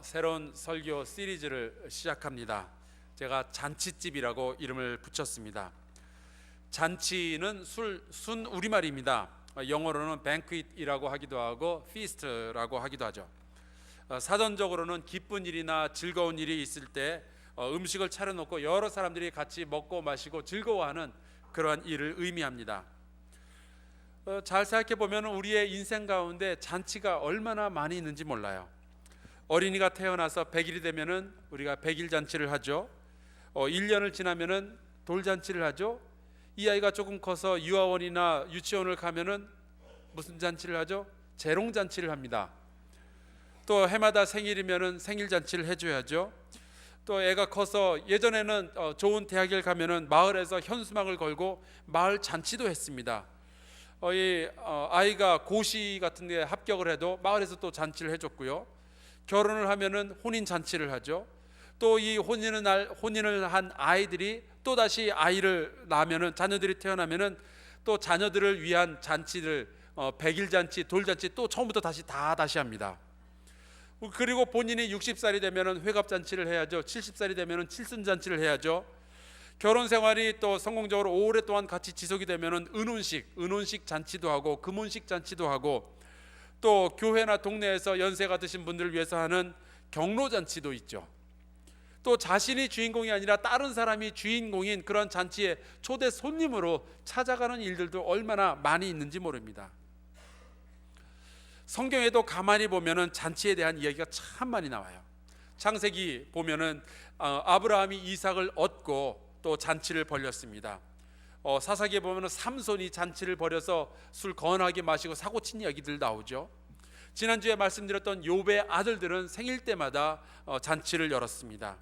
새로운 설교 시리즈를 시작합니다. 제가 잔치집이라고 이름을 붙였습니다. 잔치는 순 우리말입니다. 영어로는 banquet이라고 하기도 하고 feast라고 하기도 하죠. 사전적으로는 기쁜 일이나 즐거운 일이 있을 때 음식을 차려놓고 여러 사람들이 같이 먹고 마시고 즐거워하는 그러한 일을 의미합니다. 잘 생각해 보면 우리의 인생 가운데 잔치가 얼마나 많이 있는지 몰라요. 어린이가 태어나서 100일이 되면은 우리가 100일 잔치를 하죠. 1년을 지나면은 돌잔치를 하죠. 이 아이가 조금 커서 유아원이나 유치원을 가면은 무슨 잔치를 하죠? 재롱잔치를 합니다. 또 해마다 생일이면은 생일잔치를 해줘야죠. 또 애가 커서 예전에는 좋은 대학을 가면은 마을에서 현수막을 걸고 마을 잔치도 했습니다. 아이가 고시 같은 데 합격을 해도 마을에서 또 잔치를 해줬고요. 결혼을 하면은 혼인 잔치를 하죠. 또 이 혼인을 한 아이들이 또 다시 아이를 낳으면은 자녀들이 태어나면은 또 자녀들을 위한 잔치를 100일 잔치, 돌잔치 또 처음부터 다시 합니다. 그리고 본인이 60살이 되면은 회갑 잔치를 해야죠. 70살이 되면은 칠순 잔치를 해야죠. 결혼 생활이 또 성공적으로 오랫동안 같이 지속이 되면은 은혼식 잔치도 하고 금혼식 잔치도 하고 또 교회나 동네에서 연세가 드신 분들을 위해서 하는 경로잔치도 있죠. 또 자신이 주인공이 아니라 다른 사람이 주인공인 그런 잔치에 초대 손님으로 찾아가는 일들도 얼마나 많이 있는지 모릅니다. 성경에도 가만히 보면은 잔치에 대한 이야기가 참 많이 나와요. 창세기 보면은 아브라함이 이삭을 얻고 또 잔치를 벌였습니다. 사사기에 보면 삼손이 잔치를 벌여서 술 거하게 마시고 사고친 이야기들 나오죠. 지난주에 말씀드렸던 욥의 아들들은 생일 때마다 잔치를 열었습니다.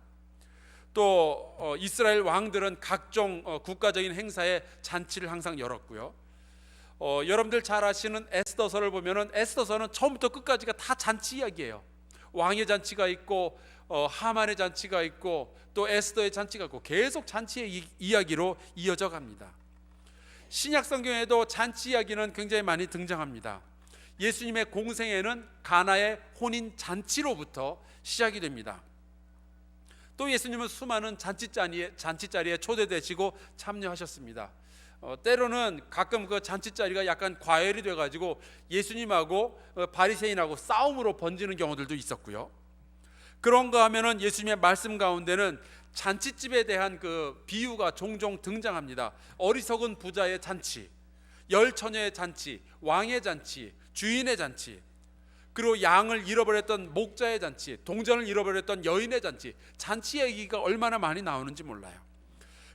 또 이스라엘 왕들은 각종 국가적인 행사에 잔치를 항상 열었고요. 여러분들 잘 아시는 에스더서를 보면 에스더서는 처음부터 끝까지가 다 잔치 이야기예요. 왕의 잔치가 있고 하만의 잔치가 있고 또 에스더의 잔치가 있고 계속 잔치의 이야기로 이어져 갑니다. 신약 성경에도 잔치 이야기는 굉장히 많이 등장합니다. 예수님의 공생애는 가나의 혼인 잔치로부터 시작이 됩니다. 또 예수님은 수많은 잔치자리에 초대되시고 참여하셨습니다. 때로는 가끔 그 잔치자리가 약간 과열이 돼가지고 예수님하고 바리새인하고 싸움으로 번지는 경우들도 있었고요. 그런가 하면은 예수님의 말씀 가운데는 잔치집에 대한 그 비유가 종종 등장합니다. 어리석은 부자의 잔치, 열처녀의 잔치, 왕의 잔치, 주인의 잔치, 그리고 양을 잃어버렸던 목자의 잔치, 동전을 잃어버렸던 여인의 잔치, 잔치 얘기가 얼마나 많이 나오는지 몰라요.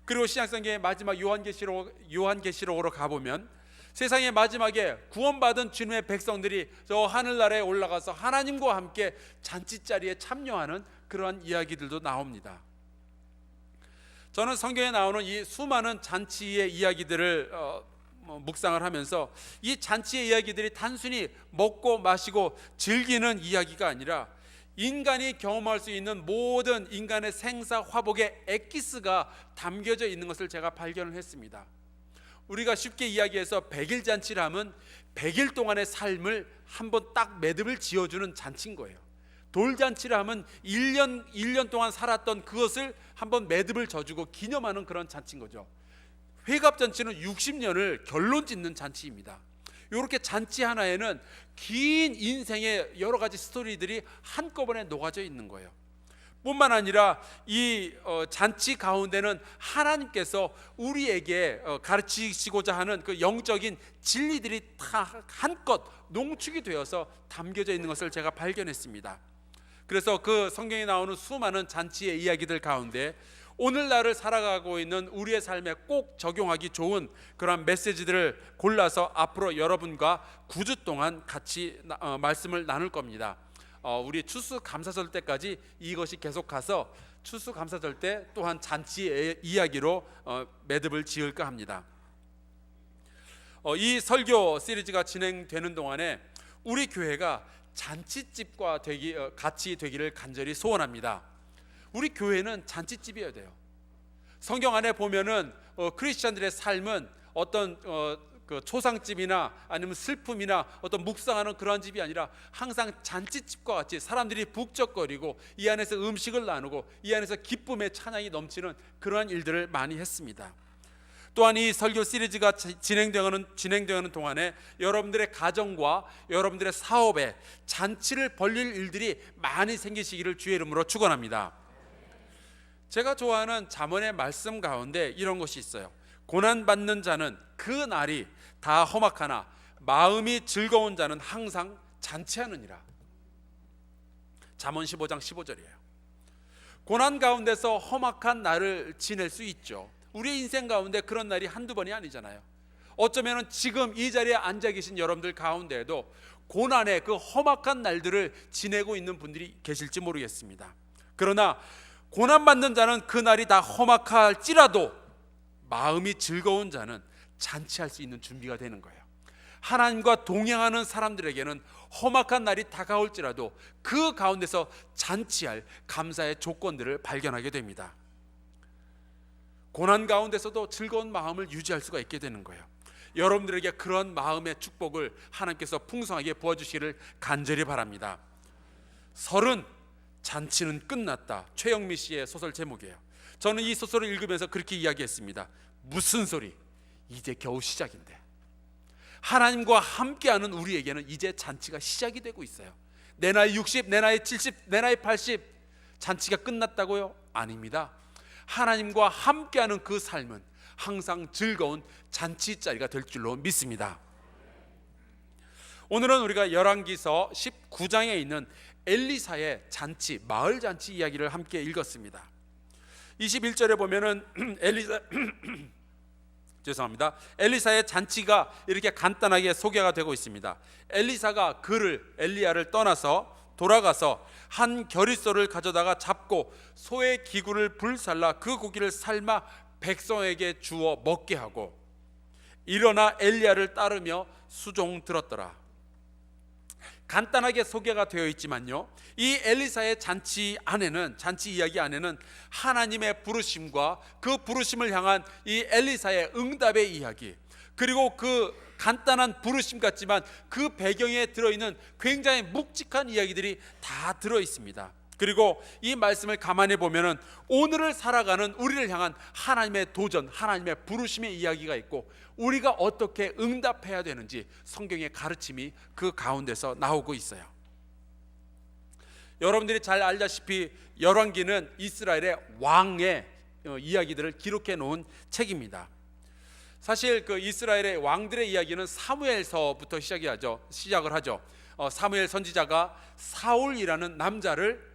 그리고 신약성경의 마지막 요한계시록으로 가보면 세상의 마지막에 구원받은 주님의 백성들이 저 하늘나라에 올라가서 하나님과 함께 잔치자리에 참여하는 그러한 이야기들도 나옵니다. 저는 성경에 나오는 이 수많은 잔치의 이야기들을 묵상을 하면서 이 잔치의 이야기들이 단순히 먹고 마시고 즐기는 이야기가 아니라 인간이 경험할 수 있는 모든 인간의 생사 화복의 엑기스가 담겨져 있는 것을 제가 발견을 했습니다. 우리가 쉽게 이야기해서 100일 잔치를 하면 100일 동안의 삶을 한번 딱 매듭을 지어주는 잔치인 거예요. 돌잔치를 하면 1년 동안 살았던 그것을 한번 매듭을 져주고 기념하는 그런 잔치인 거죠. 회갑잔치는 60년을 결론 짓는 잔치입니다. 이렇게 잔치 하나에는 긴 인생의 여러 가지 스토리들이 한꺼번에 녹아져 있는 거예요. 뿐만 아니라 이 잔치 가운데는 하나님께서 우리에게 가르치시고자 하는 그 영적인 진리들이 다 한껏 농축이 되어서 담겨져 있는 것을 제가 발견했습니다. 그래서 그 성경에 나오는 수많은 잔치의 이야기들 가운데 오늘날을 살아가고 있는 우리의 삶에 꼭 적용하기 좋은 그런 메시지들을 골라서 앞으로 여러분과 9주 동안 같이 말씀을 나눌 겁니다. 우리 추수감사절 때까지 이것이 계속 가서 추수감사절 때 또한 잔치의 이야기로 매듭을 지을까 합니다. 이 설교 시리즈가 진행되는 동안에 우리 교회가 잔치집과 같이 되기를 간절히 소원합니다. 우리 교회는 잔치집이어야 돼요. 성경 안에 보면은 크리스천들의 삶은 어떤 그 초상집이나 아니면 슬픔이나 어떤 묵상하는 그러한 집이 아니라 항상 잔치집과 같이 사람들이 북적거리고 이 안에서 음식을 나누고 이 안에서 기쁨의 찬양이 넘치는 그러한 일들을 많이 했습니다. 또한 이 설교 시리즈가 진행되는 동안에 여러분들의 가정과 여러분들의 사업에 잔치를 벌릴 일들이 많이 생기시기를 주의 이름으로 축원합니다. 제가 좋아하는 잠언의 말씀 가운데 이런 것이 있어요. 고난받는 자는 그 날이 다 험악하나 마음이 즐거운 자는 항상 잔치하느니라. 잠언 15장 15절이에요. 고난 가운데서 험악한 날을 지낼 수 있죠. 우리의 인생 가운데 그런 날이 한두 번이 아니잖아요. 어쩌면 지금 이 자리에 앉아 계신 여러분들 가운데에도 고난의 그 험악한 날들을 지내고 있는 분들이 계실지 모르겠습니다. 그러나 고난받는 자는 그 날이 다 험악할지라도 마음이 즐거운 자는 잔치할 수 있는 준비가 되는 거예요. 하나님과 동행하는 사람들에게는 험악한 날이 다가올지라도 그 가운데서 잔치할 감사의 조건들을 발견하게 됩니다. 고난 가운데서도 즐거운 마음을 유지할 수가 있게 되는 거예요. 여러분들에게 그런 마음의 축복을 하나님께서 풍성하게 부어주시기를 간절히 바랍니다. 설은 잔치는 끝났다. 최영미 씨의 소설 제목이에요. 저는 이 소설을 읽으면서 그렇게 이야기했습니다. 무슨 소리? 이제 겨우 시작인데. 하나님과 함께하는 우리에게는 이제 잔치가 시작이 되고 있어요. 내 나이 60, 내 나이 70, 내 나이 80 잔치가 끝났다고요? 아닙니다. 하나님과 함께하는 그 삶은 항상 즐거운 잔치자리가 될 줄로 믿습니다. 오늘은 우리가 열왕기서 19장에 있는 엘리사의 잔치, 마을 잔치 이야기를 함께 읽었습니다. 21절에 보면은 엘리사의 잔치가 이렇게 간단하게 소개가 되고 있습니다. 엘리사가 엘리야를 떠나서 돌아가서 한 겨릿소를 가져다가 잡고 소의 기구를 불살라 그 고기를 삶아 백성에게 주어 먹게 하고 일어나 엘리야를 따르며 수종 들었더라. 간단하게 소개가 되어 있지만요, 이 엘리사의 잔치 이야기 안에는 하나님의 부르심과 그 부르심을 향한 이 엘리사의 응답의 이야기, 그리고 그 간단한 부르심 같지만 그 배경에 들어있는 굉장히 묵직한 이야기들이 다 들어있습니다. 그리고 이 말씀을 가만히 보면은 오늘을 살아가는 우리를 향한 하나님의 도전, 하나님의 부르심의 이야기가 있고 우리가 어떻게 응답해야 되는지 성경의 가르침이 그 가운데서 나오고 있어요. 여러분들이 잘 알다시피 열왕기는 이스라엘의 왕의 이야기들을 기록해 놓은 책입니다. 사실 그 이스라엘의 왕들의 이야기는 사무엘서부터 시작을 하죠. 사무엘 선지자가 사울이라는 남자를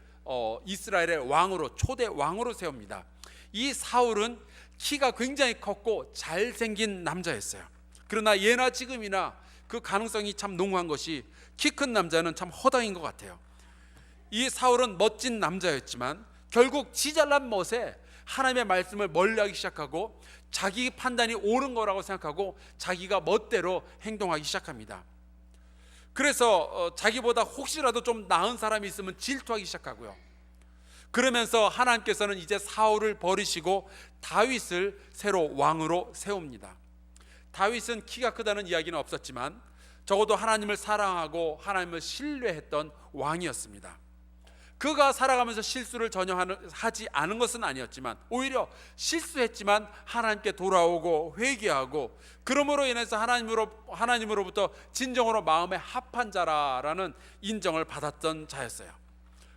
이스라엘의 왕으로, 초대 왕으로 세웁니다. 이 사울은 키가 굉장히 컸고 잘생긴 남자였어요. 그러나 예나 지금이나 그 가능성이 참 농후한 것이 키 큰 남자는 참 허당인 것 같아요. 이 사울은 멋진 남자였지만 결국 지 잘난 멋에 하나님의 말씀을 멀리하기 시작하고 자기 판단이 옳은 거라고 생각하고 자기가 멋대로 행동하기 시작합니다. 그래서 자기보다 혹시라도 좀 나은 사람이 있으면 질투하기 시작하고요. 그러면서 하나님께서는 이제 사울을 버리시고 다윗을 새로 왕으로 세웁니다. 다윗은 키가 크다는 이야기는 없었지만 적어도 하나님을 사랑하고 하나님을 신뢰했던 왕이었습니다. 그가 살아가면서 실수를 전혀 하지 않은 것은 아니었지만 오히려 실수했지만 하나님께 돌아오고 회개하고 그러므로 인해서 하나님으로부터 진정으로 마음에 합한 자라는 인정을 받았던 자였어요.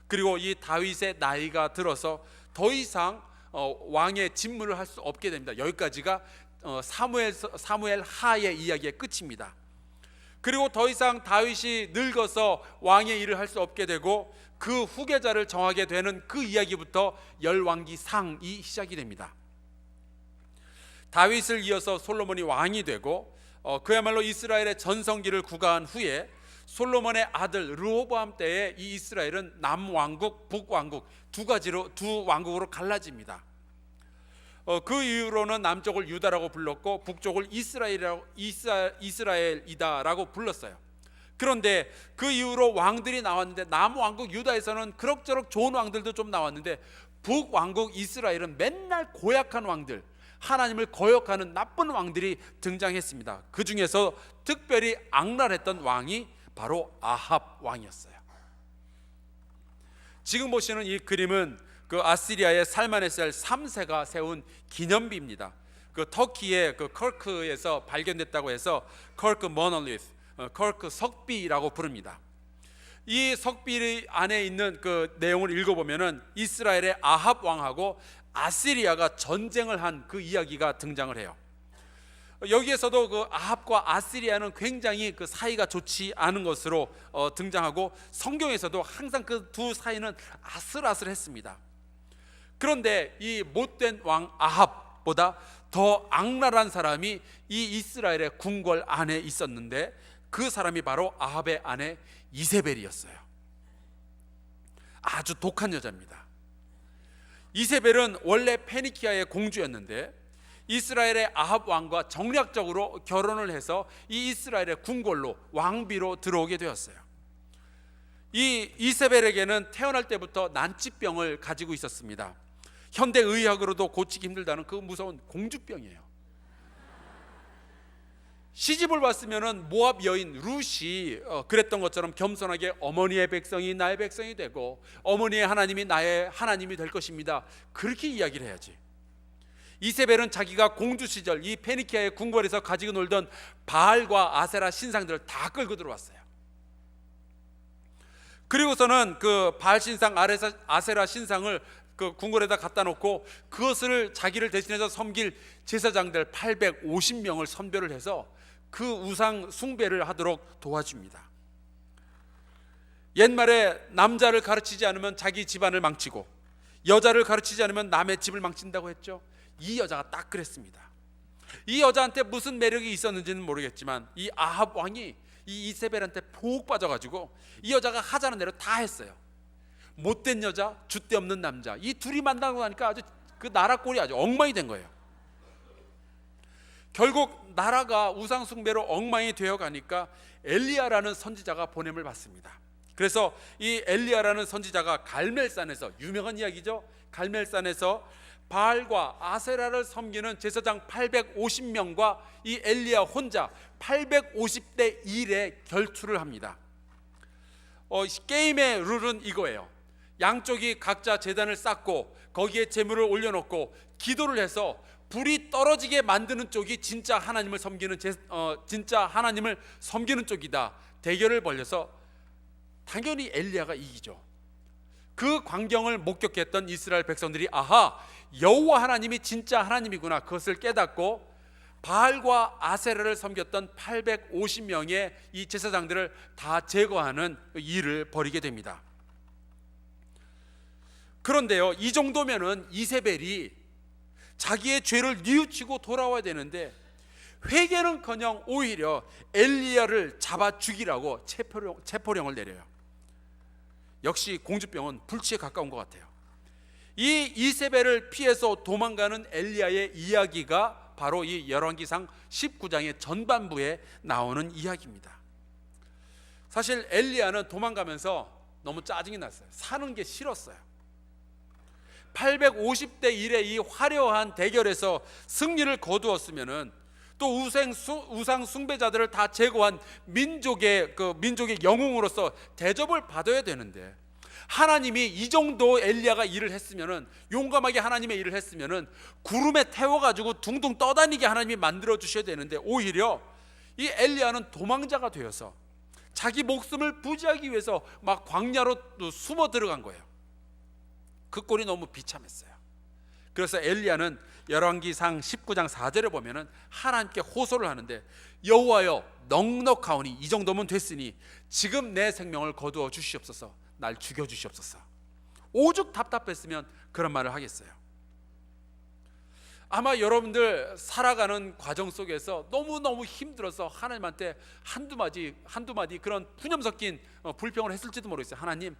그리고 이 다윗의 나이가 들어서 더 이상 왕의 직무를 할 수 없게 됩니다. 여기까지가 사무엘 하의 이야기의 끝입니다. 그리고 더 이상 다윗이 늙어서 왕의 일을 할 수 없게 되고 그 후계자를 정하게 되는 그 이야기부터 열왕기상이 시작이 됩니다. 다윗을 이어서 솔로몬이 왕이 되고 그야말로 이스라엘의 전성기를 구가한 후에 솔로몬의 아들 르호보암 때에 이 이스라엘은 남왕국, 북왕국 두 왕국으로 갈라집니다. 그 이후로는 남쪽을 유다라고 불렀고 북쪽을 이스라엘이다라고 불렀어요. 그런데 그 이후로 왕들이 나왔는데 남왕국 유다에서는 그럭저럭 좋은 왕들도 좀 나왔는데 북왕국 이스라엘은 맨날 고약한 왕들, 하나님을 거역하는 나쁜 왕들이 등장했습니다. 그 중에서 특별히 악랄했던 왕이 바로 아합 왕이었어요. 지금 보시는 이 그림은 그 아시리아의 살마네셀 3세가 세운 기념비입니다. 그 터키의 그 커크에서 발견됐다고 해서 커크 모놀리스, 커크 석비라고 부릅니다. 이 석비 안에 있는 그 내용을 읽어보면은 이스라엘의 아합 왕하고 아시리아가 전쟁을 한 그 이야기가 등장을 해요. 여기에서도 그 아합과 아시리아는 굉장히 그 사이가 좋지 않은 것으로 등장하고, 성경에서도 항상 그 두 사이는 아슬아슬했습니다. 그런데 이 못된 왕 아합보다 더 악랄한 사람이 이 이스라엘의 궁궐 안에 있었는데, 그 사람이 바로 아합의 아내 이세벨이었어요. 아주 독한 여자입니다. 이세벨은 원래 페니키아의 공주였는데 이스라엘의 아합 왕과 정략적으로 결혼을 해서 이 이스라엘의 궁궐로 왕비로 들어오게 되었어요. 이 이세벨에게는 태어날 때부터 난치병을 가지고 있었습니다. 현대 의학으로도 고치기 힘들다는 그 무서운 공주병이에요. 시집을 왔으면은 모압 여인 룻이 그랬던 것처럼 겸손하게 어머니의 백성이 나의 백성이 되고 어머니의 하나님이 나의 하나님이 될 것입니다, 그렇게 이야기를 해야지. 이세벨은 자기가 공주 시절 이 페니키아의 궁궐에서 가지고 놀던 바알과 아세라 신상들을 다 끌고 들어왔어요. 그리고서는 그 바알 신상, 아세라 신상을 그 궁궐에다 갖다 놓고 그것을 자기를 대신해서 섬길 제사장들 850명을 선별을 해서 그 우상 숭배를 하도록 도와줍니다. 옛말에 남자를 가르치지 않으면 자기 집안을 망치고 여자를 가르치지 않으면 남의 집을 망친다고 했죠. 이 여자가 딱 그랬습니다. 이 여자한테 무슨 매력이 있었는지는 모르겠지만 이 아합 왕이 이 이세벨한테 푹 빠져가지고 이 여자가 하자는 대로 다 했어요. 못된 여자, 줏대 없는 남자, 이 둘이 만나고 나니까 아주 그 나라 꼴이 아주 엉망이 된 거예요. 결국 나라가 우상 숭배로 엉망이 되어 가니까 엘리야라는 선지자가 보냄을 받습니다. 그래서 이 엘리야라는 선지자가 갈멜산에서, 유명한 이야기죠, 갈멜산에서 바알과 아세라를 섬기는 제사장 850명과 이 엘리야 혼자 850대 1의 결투를 합니다. 게임의 룰은 이거예요. 양쪽이 각자 제단을 쌓고 거기에 제물을 올려놓고 기도를 해서 불이 떨어지게 만드는 쪽이 진짜 하나님을 섬기는 쪽이다. 대결을 벌여서 당연히 엘리야가 이기죠. 그 광경을 목격했던 이스라엘 백성들이 아하, 여호와 하나님이 진짜 하나님이구나, 그것을 깨닫고 바알과 아세라를 섬겼던 850명의 이 제사장들을 다 제거하는 일을 벌이게 됩니다. 그런데요, 이 정도면은 이세벨이 자기의 죄를 뉘우치고 돌아와야 되는데 회개는커녕 오히려 엘리야를 잡아 죽이라고 체포령을 내려요. 역시 공주병은 불치에 가까운 것 같아요. 이 이세벨을 피해서 도망가는 엘리야의 이야기가 바로 이 열왕기상 19장의 전반부에 나오는 이야기입니다. 사실 엘리야는 도망가면서 너무 짜증이 났어요. 사는 게 싫었어요. 850대 1의 이 화려한 대결에서 승리를 거두었으면은 또 우상 숭배자들을 다 제거한 민족의 영웅으로서 대접을 받아야 되는데, 하나님이 이 정도 엘리야가 일을 했으면은, 용감하게 하나님의 일을 했으면은 구름에 태워가지고 둥둥 떠다니게 하나님이 만들어 주셔야 되는데, 오히려 이 엘리야는 도망자가 되어서 자기 목숨을 부지하기 위해서 막 광야로 숨어 들어간 거예요. 그 꼴이 너무 비참했어요. 그래서 엘리야는 열왕기상 19장 4절에 보면은 하나님께 호소를 하는데, 여호와여 넉넉하오니 이 정도면 됐으니 지금 내 생명을 거두어 주시옵소서, 날 죽여 주시옵소서. 오죽 답답했으면 그런 말을 하겠어요. 아마 여러분들 살아가는 과정 속에서 너무너무 힘들어서 하나님한테 한두 마디 그런 푸념 섞인 불평을 했을지도 모르겠어요. 하나님,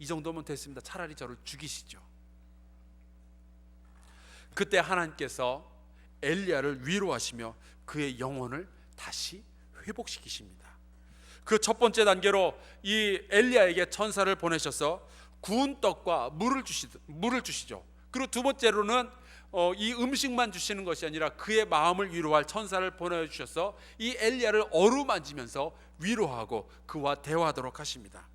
이 정도면 됐습니다. 차라리 저를 죽이시죠. 그때 하나님께서 엘리야를 위로하시며 그의 영혼을 다시 회복시키십니다. 그 첫 번째 단계로 이 엘리야에게 천사를 보내셔서 구운 떡과 물을 주시죠. 그리고 두 번째로는 이 음식만 주시는 것이 아니라 그의 마음을 위로할 천사를 보내주셔서 이 엘리야를 어루만지면서 위로하고 그와 대화하도록 하십니다.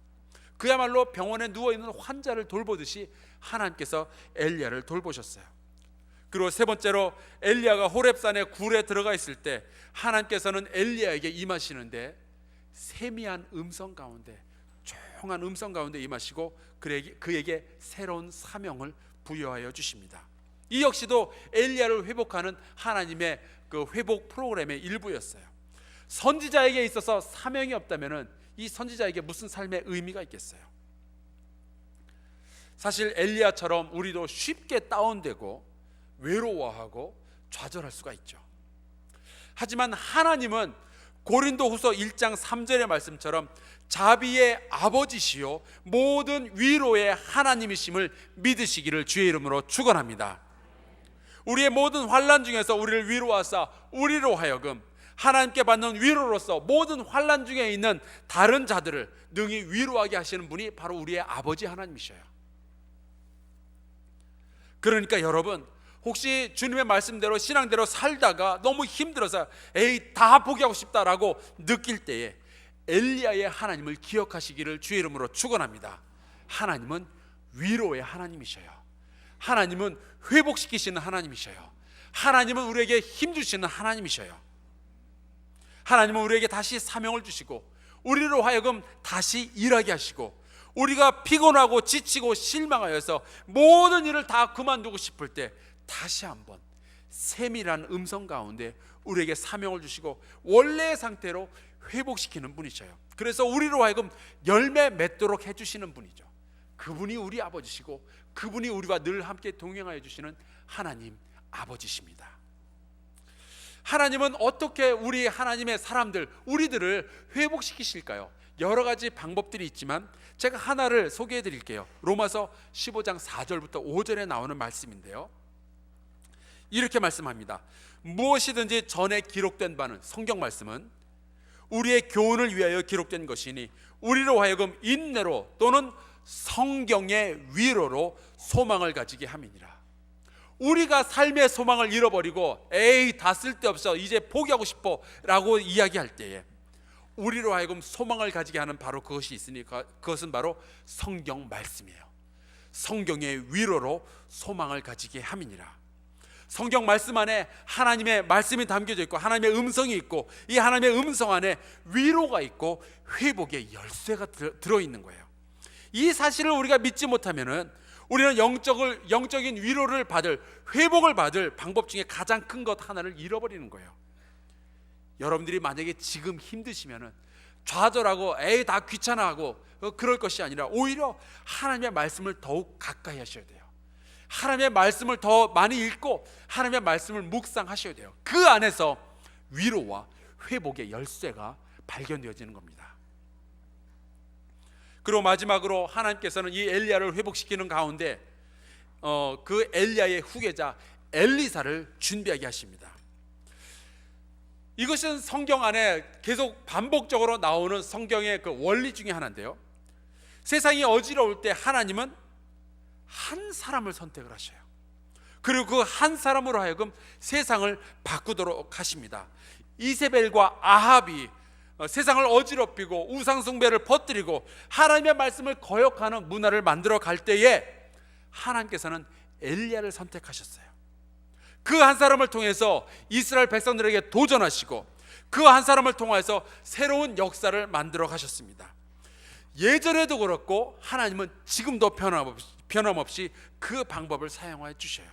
그야말로 병원에 누워있는 환자를 돌보듯이 하나님께서 엘리야를 돌보셨어요. 그리고 세 번째로 엘리야가 호렙산의 굴에 들어가 있을 때 하나님께서는 엘리야에게 임하시는데 세미한 음성 가운데, 조용한 음성 가운데 임하시고 그에게 새로운 사명을 부여하여 주십니다. 이 역시도 엘리야를 회복하는 하나님의 그 회복 프로그램의 일부였어요. 선지자에게 있어서 사명이 없다면 이 선지자에게 무슨 삶의 의미가 있겠어요? 사실 엘리야처럼 우리도 쉽게 다운되고 외로워하고 좌절할 수가 있죠. 하지만 하나님은 고린도후서 1장 3절의 말씀처럼 자비의 아버지시요 모든 위로의 하나님이심을 믿으시기를 주의 이름으로 축원합니다. 우리의 모든 환난 중에서 우리를 위로하사 우리로 하여금 하나님께 받는 위로로서 모든 환난 중에 있는 다른 자들을 능히 위로하게 하시는 분이 바로 우리의 아버지 하나님이셔요. 그러니까 여러분, 혹시 주님의 말씀대로 신앙대로 살다가 너무 힘들어서 다 포기하고 싶다라고 느낄 때에 엘리야의 하나님을 기억하시기를 주의 이름으로 축원합니다. 하나님은 위로의 하나님이셔요. 하나님은 회복시키시는 하나님이셔요. 하나님은 우리에게 힘 주시는 하나님이셔요. 하나님은 우리에게 다시 사명을 주시고 우리로 하여금 다시 일하게 하시고 우리가 피곤하고 지치고 실망하여서 모든 일을 다 그만두고 싶을 때 다시 한번 세밀한 음성 가운데 우리에게 사명을 주시고 원래의 상태로 회복시키는 분이셔요. 그래서 우리로 하여금 열매 맺도록 해주시는 분이죠. 그분이 우리 아버지시고 그분이 우리와 늘 함께 동행하여 주시는 하나님 아버지십니다. 하나님은 어떻게 우리 하나님의 사람들, 우리들을 회복시키실까요? 여러 가지 방법들이 있지만 제가 하나를 소개해 드릴게요. 로마서 15장 4절부터 5절에 나오는 말씀인데요, 이렇게 말씀합니다. 무엇이든지 전에 기록된 바는, 성경 말씀은 우리의 교훈을 위하여 기록된 것이니 우리로 하여금 인내로 또는 성경의 위로로 소망을 가지게 함이니라. 우리가 삶의 소망을 잃어버리고 다 쓸데없어 이제 포기하고 싶어 라고 이야기할 때에 우리로 하여금 소망을 가지게 하는 바로 그것이 있으니까 그것은 바로 성경 말씀이에요. 성경의 위로로 소망을 가지게 함이니라. 성경 말씀 안에 하나님의 말씀이 담겨져 있고 하나님의 음성이 있고 이 하나님의 음성 안에 위로가 있고 회복의 열쇠가 들어있는 거예요. 이 사실을 우리가 믿지 못하면은 우리는 영적인 위로를 받을, 회복을 받을 방법 중에 가장 큰 것 하나를 잃어버리는 거예요. 여러분들이 만약에 지금 힘드시면은 좌절하고 다 귀찮아하고 그럴 것이 아니라 오히려 하나님의 말씀을 더욱 가까이 하셔야 돼요. 하나님의 말씀을 더 많이 읽고 하나님의 말씀을 묵상하셔야 돼요. 그 안에서 위로와 회복의 열쇠가 발견되어지는 겁니다. 그리고 마지막으로 하나님께서는 이 엘리야를 회복시키는 가운데 그 엘리야의 후계자 엘리사를 준비하게 하십니다. 이것은 성경 안에 계속 반복적으로 나오는 성경의 그 원리 중에 하나인데요, 세상이 어지러울 때 하나님은 한 사람을 선택을 하셔요. 그리고 그 한 사람으로 하여금 세상을 바꾸도록 하십니다. 이세벨과 아합이 세상을 어지럽히고 우상숭배를 퍼뜨리고 하나님의 말씀을 거역하는 문화를 만들어 갈 때에 하나님께서는 엘리야를 선택하셨어요. 그 한 사람을 통해서 이스라엘 백성들에게 도전하시고 그 한 사람을 통해서 새로운 역사를 만들어 가셨습니다. 예전에도 그렇고 하나님은 지금도 변함없이 그 방법을 사용하여 주셔요.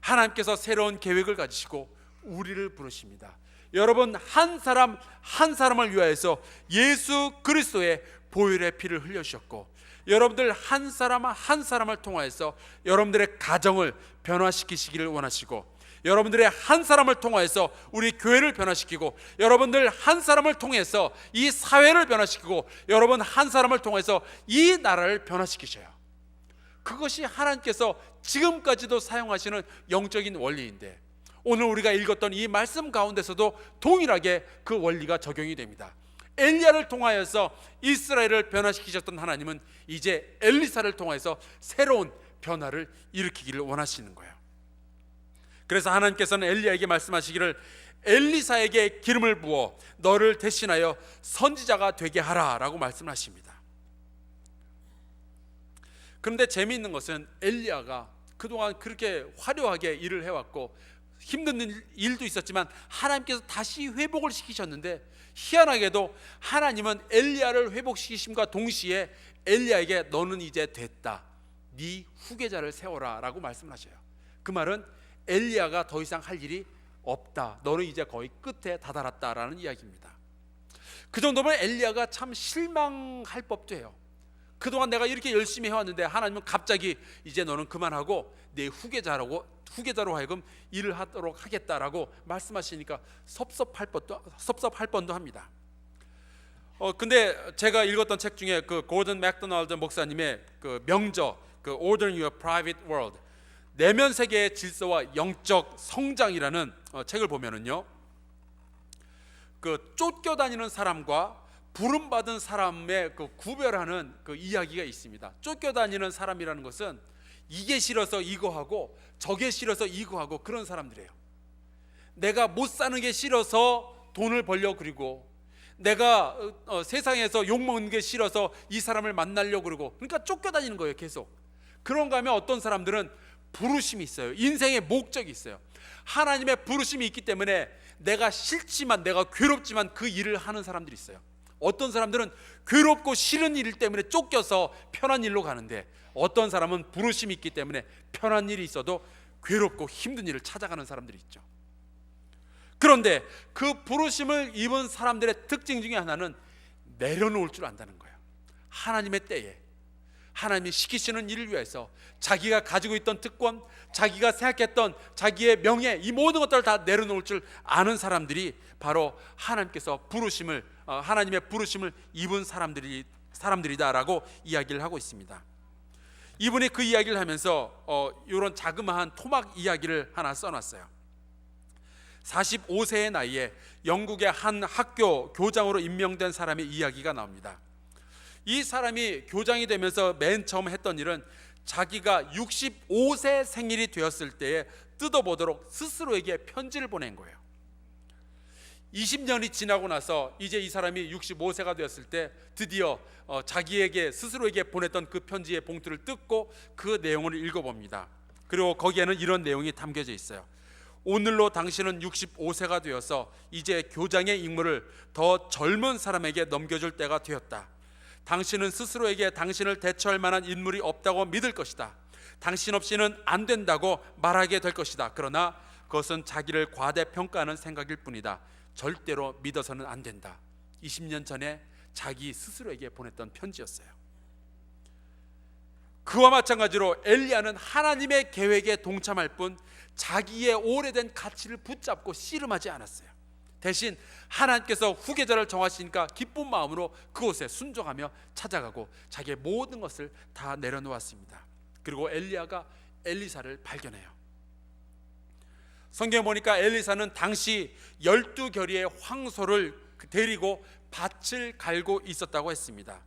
하나님께서 새로운 계획을 가지시고 우리를 부르십니다. 여러분, 한 사람 한 사람을 위하여서 예수 그리스도의 보혈의 피를 흘려주셨고 여러분들 한 사람 한 사람을 통하여서 여러분들의 가정을 변화시키시기를 원하시고 여러분들의 한 사람을 통하여서 우리 교회를 변화시키고 여러분들 한 사람을 통해서 이 사회를 변화시키고 여러분 한 사람을 통해서 이 나라를 변화시키셔요. 그것이 하나님께서 지금까지도 사용하시는 영적인 원리인데 오늘 우리가 읽었던 이 말씀 가운데서도 동일하게 그 원리가 적용이 됩니다. 엘리야를 통하여서 이스라엘을 변화시키셨던 하나님은 이제 엘리사를 통해서 새로운 변화를 일으키기를 원하시는 거예요. 그래서 하나님께서는 엘리야에게 말씀하시기를 엘리사에게 기름을 부어 너를 대신하여 선지자가 되게 하라 라고 말씀하십니다. 그런데 재미있는 것은 엘리야가 그동안 그렇게 화려하게 일을 해왔고 힘든 일도 있었지만 하나님께서 다시 회복을 시키셨는데, 희한하게도 하나님은 엘리야를 회복시키심과 동시에 엘리야에게 너는 이제 됐다, 네 후계자를 세워라 라고 말씀을 하셔요. 그 말은 엘리야가 더 이상 할 일이 없다, 너는 이제 거의 끝에 다다랐다라는 이야기입니다. 그 정도면 엘리야가 참 실망할 법도 해요. 그동안 내가 이렇게 열심히 해왔는데 하나님은 갑자기 이제 너는 그만하고 내 후계자로 하여금 일을 하도록 하겠다라고 말씀하시니까 섭섭할 뻔도 합니다. 근데 제가 읽었던 책 중에 그 고든 맥도날드 목사님의 그 명저, 그 Order Your Private World, 내면 세계의 질서와 영적 성장이라는 책을 보면은요, 그 쫓겨다니는 사람과 부름받은 사람의 그 구별하는 그 이야기가 있습니다. 쫓겨다니는 사람이라는 것은 이게 싫어서 이거 하고 저게 싫어서 이거 하고 그런 사람들이에요. 내가 못 사는 게 싫어서 돈을 벌려고 그러고, 내가 세상에서 욕먹는 게 싫어서 이 사람을 만나려고 그러고, 그러니까 쫓겨다니는 거예요 계속. 그런가 하면 어떤 사람들은 부르심이 있어요. 인생의 목적이 있어요. 하나님의 부르심이 있기 때문에 내가 싫지만, 내가 괴롭지만 그 일을 하는 사람들이 있어요. 어떤 사람들은 괴롭고 싫은 일 때문에 쫓겨서 편한 일로 가는데, 어떤 사람은 부르심이 있기 때문에 편한 일이 있어도 괴롭고 힘든 일을 찾아가는 사람들이 있죠. 그런데 그 부르심을 입은 사람들의 특징 중에 하나는 내려놓을 줄 안다는 거예요. 하나님의 때에 하나님이 시키시는 일을 위해서 자기가 가지고 있던 특권, 자기가 생각했던 자기의 명예, 이 모든 것들을 다 내려놓을 줄 아는 사람들이 바로 하나님께서 하나님의 부르심을 입은 사람들이다라고 이야기를 하고 있습니다. 이분이 그 이야기를 하면서 이런 자그마한 토막 이야기를 하나 써놨어요. 45세의 나이에 영국의 한 학교 교장으로 임명된 사람의 이야기가 나옵니다. 이 사람이 교장이 되면서 맨 처음 했던 일은 자기가 65세 생일이 되었을 때에 뜯어보도록 스스로에게 편지를 보낸 거예요. 20년이 지나고 나서 이제 이 사람이 65세가 되었을 때 드디어 자기에게 스스로에게 보냈던 그 편지의 봉투를 뜯고 그 내용을 읽어봅니다. 그리고 거기에는 이런 내용이 담겨져 있어요. 오늘로 당신은 65세가 되어서 이제 교장의 임무를 더 젊은 사람에게 넘겨줄 때가 되었다. 당신은 스스로에게 당신을 대처할 만한 인물이 없다고 믿을 것이다. 당신 없이는 안 된다고 말하게 될 것이다. 그러나 그것은 자기를 과대평가하는 생각일 뿐이다. 절대로 믿어서는 안 된다. 20년 전에 자기 스스로에게 보냈던 편지였어요. 그와 마찬가지로 엘리야는 하나님의 계획에 동참할 뿐 자기의 오래된 가치를 붙잡고 씨름하지 않았어요. 대신 하나님께서 후계자를 정하시니까 기쁜 마음으로 그곳에 순종하며 찾아가고 자기의 모든 것을 다 내려놓았습니다. 그리고 엘리야가 엘리사를 발견해요. 성경에 보니까 엘리사는 당시 12결의의 황소를 데리고 밭을 갈고 있었다고 했습니다.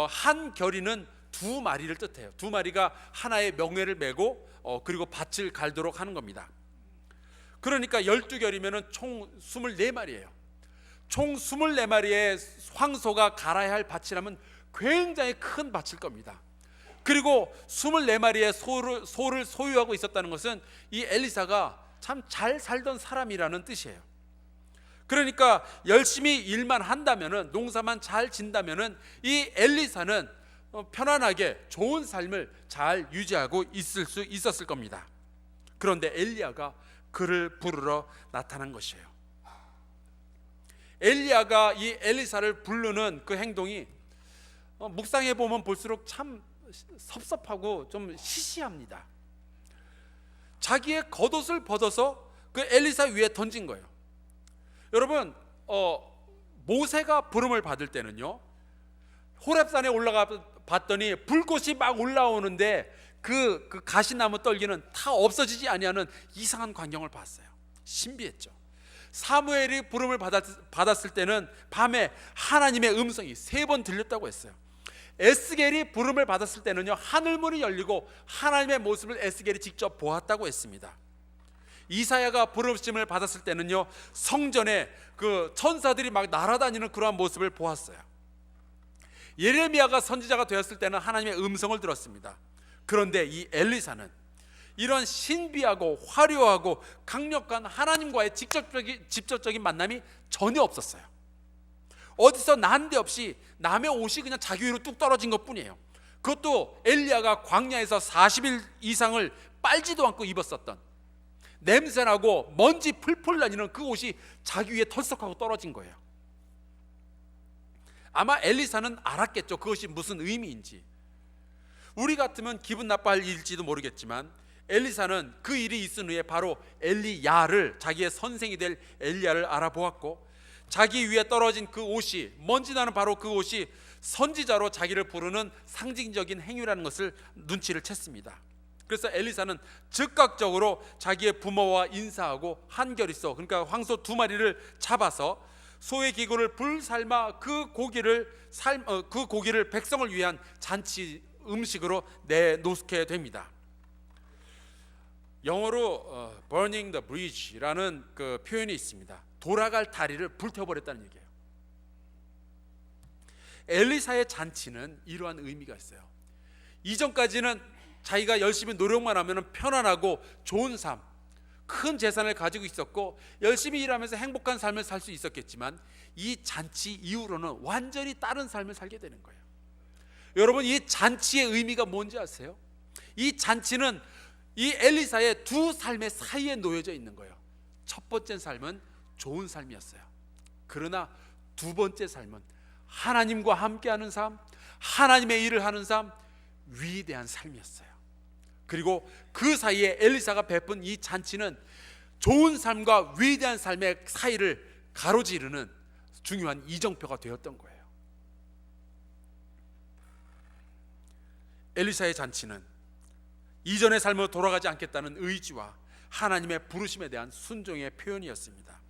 한 결의는 두 마리를 뜻해요. 두 마리가 하나의 명예를 메고 그리고 밭을 갈도록 하는 겁니다. 그러니까 12결이면 총 24마리예요. 총 24마리의 황소가 갈아야 할 밭이라면 굉장히 큰 밭일 겁니다. 그리고 24마리의 소를 소유하고 있었다는 것은 이 엘리사가 참 잘 살던 사람이라는 뜻이에요. 그러니까 열심히 일만 한다면은, 농사만 잘 진다면은 이 엘리사는 편안하게 좋은 삶을 잘 유지하고 있을 수 있었을 겁니다. 그런데 엘리야가 그를 부르러 나타난 것이에요. 엘리야가 이 엘리사를 부르는 그 행동이 묵상해 보면 볼수록 참 섭섭하고 좀 시시합니다. 자기의 겉옷을 벗어서 그 엘리사 위에 던진 거예요. 여러분, 모세가 부름을 받을 때는요, 호렙산에 올라가 봤더니 불꽃이 막 올라오는데 그 가시나무 떨기는 다 없어지지 아니하는 이상한 광경을 봤어요. 신비했죠. 사무엘이 부름을 받았을 때는 밤에 하나님의 음성이 3번 들렸다고 했어요. 에스겔이 부름을 받았을 때는요, 하늘문이 열리고 하나님의 모습을 에스겔이 직접 보았다고 했습니다. 이사야가 부르심을 받았을 때는요, 성전에 그 천사들이 막 날아다니는 그러한 모습을 보았어요. 예레미야가 선지자가 되었을 때는 하나님의 음성을 들었습니다. 그런데 이 엘리사는 이런 신비하고 화려하고 강력한 하나님과의 직접적인 만남이 전혀 없었어요. 어디서 난데없이 남의 옷이 그냥 자기 위로 뚝 떨어진 것 뿐이에요. 그것도 엘리야가 광야에서 40일 이상을 빨지도 않고 입었었던, 냄새나고 먼지 풀풀 나니는 그 옷이 자기 위에 털썩하고 떨어진 거예요. 아마 엘리사는 알았겠죠, 그것이 무슨 의미인지. 우리 같으면 기분 나빠할 일일지도 모르겠지만 엘리사는 그 일이 있은 후에 바로 엘리야를, 자기의 선생이 될 엘리야를 알아보았고, 자기 위에 떨어진 그 옷이, 먼지 나는 바로 그 옷이 선지자로 자기를 부르는 상징적인 행위라는 것을 눈치를 챘습니다. 그래서 엘리사는 즉각적으로 자기의 부모와 인사하고 한결있어, 그러니까 황소 2마리를 잡아서 소의 기구를 불 삶아 그 고기를 백성을 위한 잔치 음식으로 내놓게 됩니다. 영어로 burning the bridge라는 그 표현이 있습니다. 돌아갈 다리를 불태워버렸다는 얘기예요. 엘리사의 잔치는 이러한 의미가 있어요. 이전까지는 자기가 열심히 노력만 하면 편안하고 좋은 삶, 큰 재산을 가지고 있었고 열심히 일하면서 행복한 삶을 살 수 있었겠지만, 이 잔치 이후로는 완전히 다른 삶을 살게 되는 거예요. 여러분, 이 잔치의 의미가 뭔지 아세요? 이 잔치는 이 엘리사의 두 삶의 사이에 놓여져 있는 거예요. 첫 번째 삶은 좋은 삶이었어요. 그러나 두 번째 삶은 하나님과 함께하는 삶, 하나님의 일을 하는 삶, 위대한 삶이었어요. 그리고 그 사이에 엘리사가 베푼 이 잔치는 좋은 삶과 위대한 삶의 사이를 가로지르는 중요한 이정표가 되었던 거예요. 엘리사의 잔치는 이전의 삶으로 돌아가지 않겠다는 의지와 하나님의 부르심에 대한 순종의 표현이었습니다.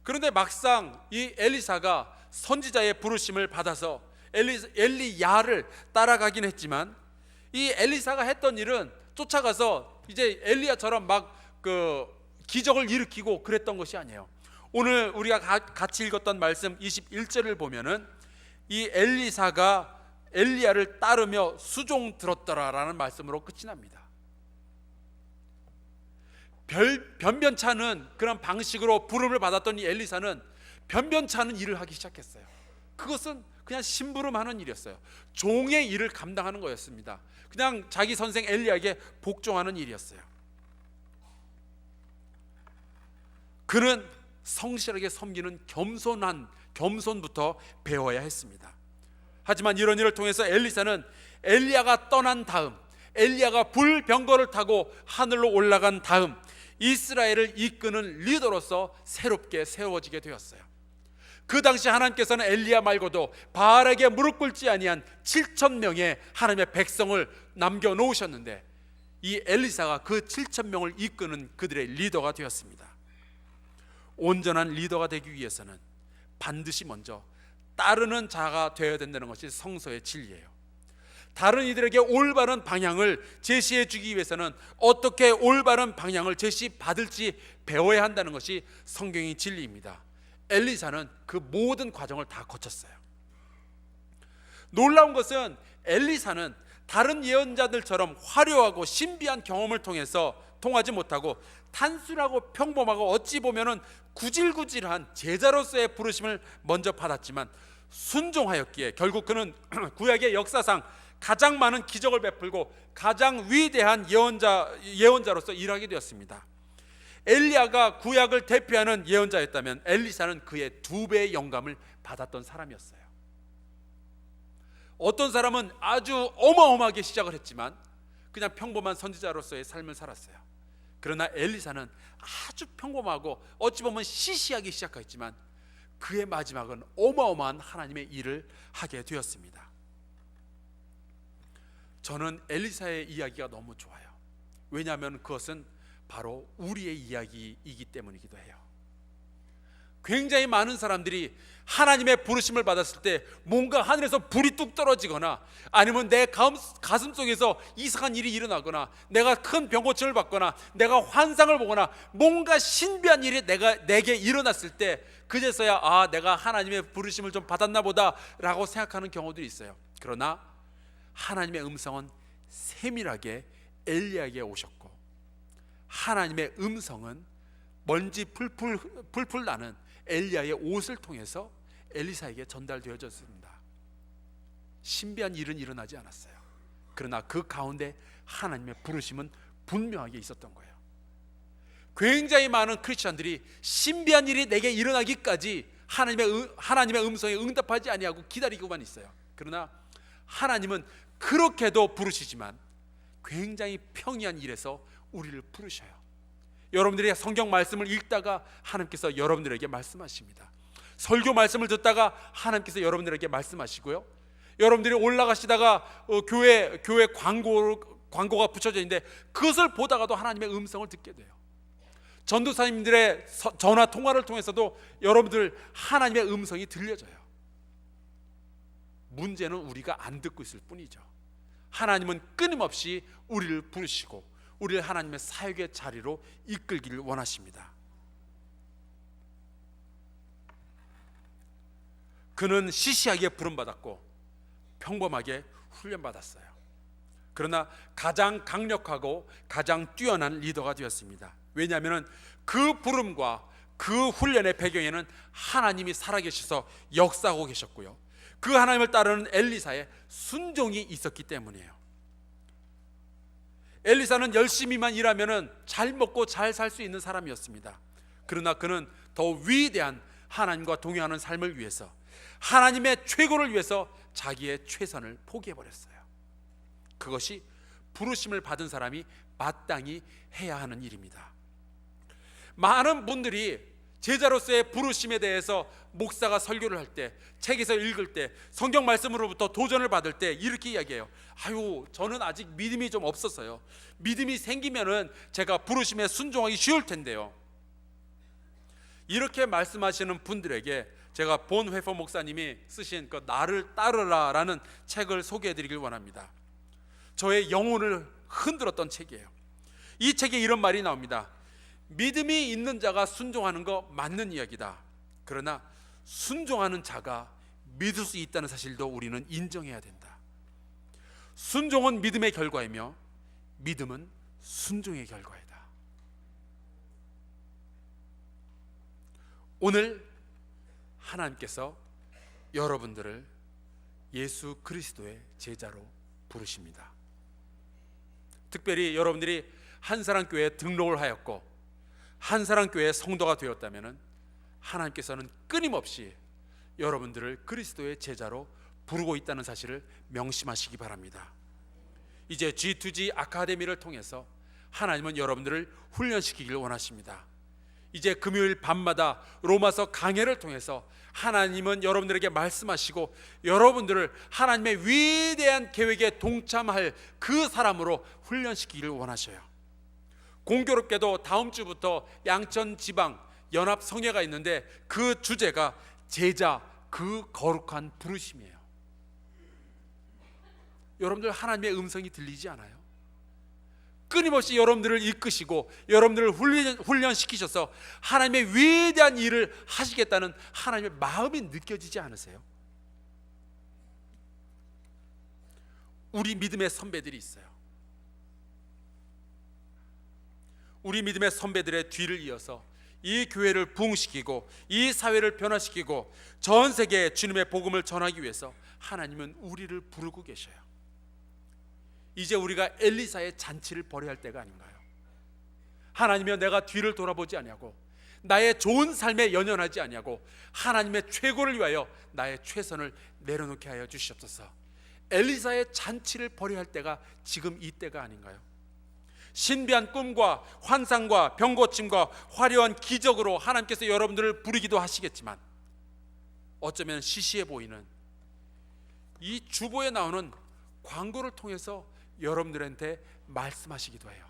그런데 막상 이 엘리사가 선지자의 부르심을 받아서 엘리야를 따라가긴 했지만, 이 엘리사가 했던 일은 쫓아가서 이제 엘리야처럼 막 그 기적을 일으키고 그랬던 것이 아니에요. 오늘 우리가 같이 읽었던 말씀 21절을 보면은 이 엘리사가 엘리야를 따르며 수종 들었더라라는 말씀으로 끝이 납니다. 변변치 않은 그런 방식으로 부름을 받았던 이 엘리사는 변변치 않은 일을 하기 시작했어요. 그것은 그냥 심부름하는 일이었어요. 종의 일을 감당하는 거였습니다. 그냥 자기 선생 엘리야에게 복종하는 일이었어요. 그는 성실하게 섬기는 겸손부터 배워야 했습니다. 하지만 이런 일을 통해서 엘리사는 엘리야가 떠난 다음, 엘리야가 불병거를 타고 하늘로 올라간 다음 이스라엘을 이끄는 리더로서 새롭게 세워지게 되었어요. 그 당시 하나님께서는 엘리야 말고도 바알에게 무릎 꿇지 아니한 7,000명의 하나님의 백성을 남겨놓으셨는데, 이 엘리사가 그 7,000명을 이끄는 그들의 리더가 되었습니다. 온전한 리더가 되기 위해서는 반드시 먼저 따르는 자가 되어야 된다는 것이 성서의 진리예요. 다른 이들에게 올바른 방향을 제시해 주기 위해서는 어떻게 올바른 방향을 제시받을지 배워야 한다는 것이 성경의 진리입니다. 엘리사는 그 모든 과정을 다 거쳤어요. 놀라운 것은 엘리사는 다른 예언자들처럼 화려하고 신비한 경험을 통하지 못하고 단순하고 평범하고 어찌 보면은 구질구질한 제자로서의 부르심을 먼저 받았지만 순종하였기에 결국 그는 구약의 역사상 가장 많은 기적을 베풀고 가장 위대한 예언자로서 일하게 되었습니다. 엘리야가 구약을 대표하는 예언자였다면 엘리사는 그의 2배의 영감을 받았던 사람이었어요. 어떤 사람은 아주 어마어마하게 시작을 했지만 그냥 평범한 선지자로서의 삶을 살았어요. 그러나 엘리사는 아주 평범하고 어찌 보면 시시하게 시작했지만 그의 마지막은 어마어마한 하나님의 일을 하게 되었습니다. 저는 엘리사의 이야기가 너무 좋아요. 왜냐하면 그것은 바로 우리의 이야기이기 때문이기도 해요. 굉장히 많은 사람들이 하나님의 부르심을 받았을 때 뭔가 하늘에서 불이 뚝 떨어지거나 아니면 내 가슴 속에서 이상한 일이 일어나거나 내가 큰 병고침을 받거나 내가 환상을 보거나 뭔가 신비한 일이 내게 일어났을 때 그제서야 아, 내가 하나님의 부르심을 좀 받았나 보다 라고 생각하는 경우들이 있어요. 그러나 하나님의 음성은 세밀하게 엘리야에게 오셨고, 하나님의 음성은 먼지 풀풀 나는 엘리야의 옷을 통해서 엘리사에게 전달되어졌습니다. 신비한 일은 일어나지 않았어요. 그러나 그 가운데 하나님의 부르심은 분명하게 있었던 거예요. 굉장히 많은 크리스찬들이 신비한 일이 내게 일어나기까지 하나님의 음성에 응답하지 아니하고 기다리고만 있어요. 그러나 하나님은 그렇게도 부르시지만 굉장히 평이한 일에서 우리를 부르셔요. 여러분들이 성경 말씀을 읽다가 하나님께서 여러분들에게 말씀하십니다. 설교 말씀을 듣다가 하나님께서 여러분들에게 말씀하시고요, 여러분들이 올라가시다가 교회 광고가 붙여져 있는데 그것을 보다가도 하나님의 음성을 듣게 돼요. 전도사님들의 전화 통화를 통해서도 여러분들 하나님의 음성이 들려져요. 문제는 우리가 안 듣고 있을 뿐이죠. 하나님은 끊임없이 우리를 부르시고 우리를 하나님의 사역의 자리로 이끌기를 원하십니다. 그는 시시하게 부름받았고 평범하게 훈련받았어요. 그러나 가장 강력하고 가장 뛰어난 리더가 되었습니다. 왜냐하면 그 부름과 그 훈련의 배경에는 하나님이 살아계셔서 역사하고 계셨고요, 그 하나님을 따르는 엘리사의 순종이 있었기 때문이에요. 엘리사는 열심히만 일하면 잘 먹고 잘 살 수 있는 사람이었습니다. 그러나 그는 더 위대한 하나님과 동행하는 삶을 위해서, 하나님의 최고를 위해서 자기의 최선을 포기해버렸어요. 그것이 부르심을 받은 사람이 마땅히 해야 하는 일입니다. 많은 분들이 제자로서의 부르심에 대해서 목사가 설교를 할 때, 책에서 읽을 때, 성경 말씀으로부터 도전을 받을 때 이렇게 이야기해요. 아유, 저는 아직 믿음이 좀 없었어요. 믿음이 생기면은 제가 부르심에 순종하기 쉬울 텐데요. 이렇게 말씀하시는 분들에게 제가 본 회포 목사님이 쓰신 그 나를 따르라 라는 책을 소개해드리길 원합니다. 저의 영혼을 흔들었던 책이에요. 이 책에 이런 말이 나옵니다. 믿음이 있는 자가 순종하는 거 맞는 이야기다. 그러나 순종하는 자가 믿을 수 있다는 사실도 우리는 인정해야 된다. 순종은 믿음의 결과이며 믿음은 순종의 결과이다. 오늘 하나님께서 여러분들을 예수 그리스도의 제자로 부르십니다. 특별히 여러분들이 한사랑교회에 등록을 하였고 한사랑교회의 성도가 되었다면 하나님께서는 끊임없이 여러분들을 그리스도의 제자로 부르고 있다는 사실을 명심하시기 바랍니다. 이제 G2G 아카데미를 통해서 하나님은 여러분들을 훈련시키기를 원하십니다. 이제 금요일 밤마다 로마서 강해를 통해서 하나님은 여러분들에게 말씀하시고 여러분들을 하나님의 위대한 계획에 동참할 그 사람으로 훈련시키기를 원하셔요. 공교롭게도 다음 주부터 양천 지방 연합 성회가 있는데 그 주제가 제자 그 거룩한 부르심이에요. 여러분들 하나님의 음성이 들리지 않아요? 끊임없이 여러분들을 이끄시고 여러분들을 훈련시키셔서 하나님의 위대한 일을 하시겠다는 하나님의 마음이 느껴지지 않으세요? 우리 믿음의 선배들이 있어요. 우리 믿음의 선배들의 뒤를 이어서 이 교회를 부흥시키고 이 사회를 변화시키고 전 세계에 주님의 복음을 전하기 위해서 하나님은 우리를 부르고 계셔요. 이제 우리가 엘리사의 잔치를 벌여야 할 때가 아닌가요? 하나님이여, 내가 뒤를 돌아보지 아니하고 나의 좋은 삶에 연연하지 아니하고 하나님의 최고를 위하여 나의 최선을 내려놓게 하여 주시옵소서. 엘리사의 잔치를 벌여야 할 때가 지금 이 때가 아닌가요? 신비한 꿈과 환상과 병고침과 화려한 기적으로 하나님께서 여러분들을 부르기도 하시겠지만 어쩌면 시시해 보이는 이 주보에 나오는 광고를 통해서 여러분들한테 말씀하시기도 해요.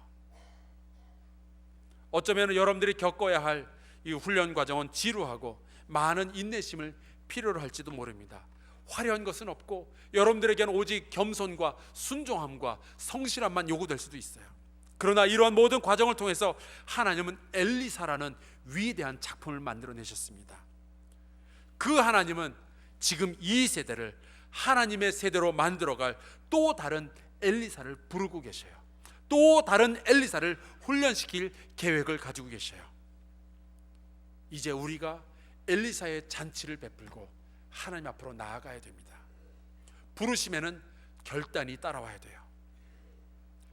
어쩌면 여러분들이 겪어야 할 이 훈련 과정은 지루하고 많은 인내심을 필요로 할지도 모릅니다. 화려한 것은 없고 여러분들에게는 오직 겸손과 순종함과 성실함만 요구될 수도 있어요. 그러나 이러한 모든 과정을 통해서 하나님은 엘리사라는 위대한 작품을 만들어내셨습니다. 그 하나님은 지금 이 세대를 하나님의 세대로 만들어갈 또 다른 엘리사를 부르고 계셔요. 또 다른 엘리사를 훈련시킬 계획을 가지고 계셔요. 이제 우리가 엘리사의 잔치를 베풀고 하나님 앞으로 나아가야 됩니다. 부르심에는 결단이 따라와야 돼요.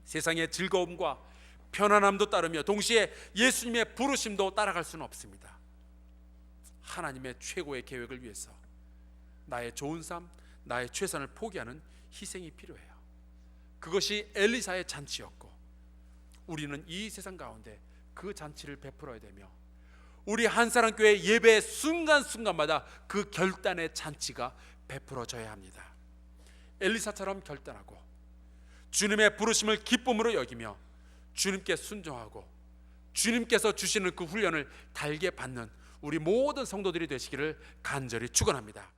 세상의 즐거움과 편안함도 따르며 동시에 예수님의 부르심도 따라갈 수는 없습니다. 하나님의 최고의 계획을 위해서 나의 좋은 삶, 나의 최선을 포기하는 희생이 필요해요. 그것이 엘리사의 잔치였고 우리는 이 세상 가운데 그 잔치를 베풀어야 되며 우리 한사랑교회 예배 순간순간마다 그 결단의 잔치가 베풀어져야 합니다. 엘리사처럼 결단하고 주님의 부르심을 기쁨으로 여기며 주님께 순종하고 주님께서 주시는 그 훈련을 달게 받는 우리 모든 성도들이 되시기를 간절히 축원합니다.